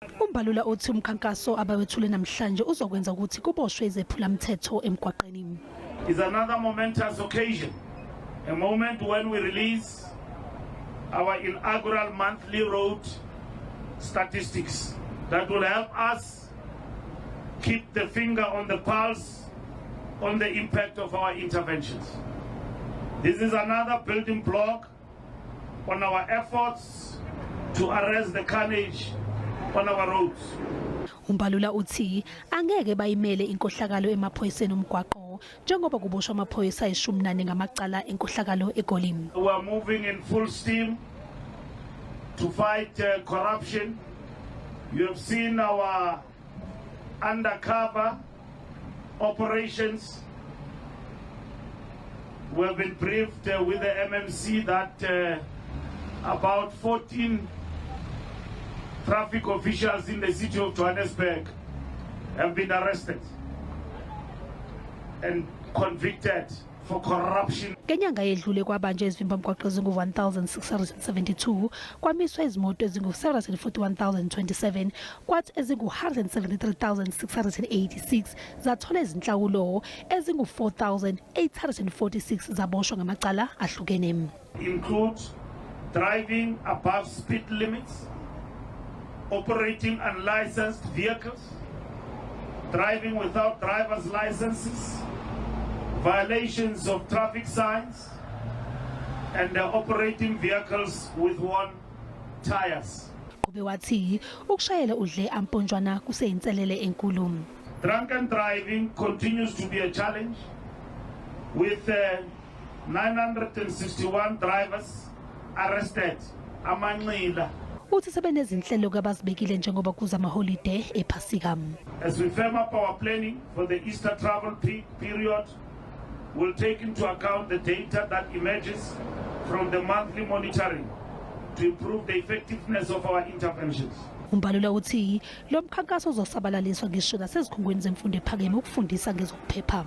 U-Mbalula uthi umkhankaso abawethule namhlanje uzokwenza ukuthi kuboshwe izephulamthetho emigwaqeni. It's another momentous occasion, a moment when we release our inaugural monthly road statistics that will help us keep the finger on the pulse on the impact of our interventions. This is another building block on our efforts to arrest the carnage on our roads. U-Mbalula uthi angeke bayimele inkohlakalo emaphoyiseni omgwaqo njengoba kuboshwa amaphoyisa 14 ngamacala enkohlakalo eGoli. We are moving in full steam to fight corruption. You have seen our undercover operations. We have been briefed with the MMC that about 14 traffic officials in the city of Johannesburg have been arrested and convicted for corruption. Kenyanga yedlule kwabanje izivimba mgwaqo ezingu-1672 kwamiswa izimoto ezingu-741,027 kwathi ezingu-173,686 zathola izinhlawulo ezingu-4,846 zaboshwa ngamacala ahlukene. Include driving above speed limits, operating unlicensed vehicles, driving without driver's licenses, violations of traffic signs, and operating vehicles with worn tires. Wathi ukushayela udle amponjwana kuseyinselele enkulu. Drunken driving continues to be a challenge with 961 drivers arrested. Amanqila. Uthi sebenezinhlelo kabazibekile njengoba kuza amaholiday ephasika. As we firm up our planning for the Easter travel peak period, we'll take into account the data that emerges from the monthly monitoring to improve the effectiveness of our interventions. U-Mbalula uthi lo mkhankaso uzosabalaliswa ngisho nasezikhungweni zemfundo ephakeme ukufundisa ngezokuphepha.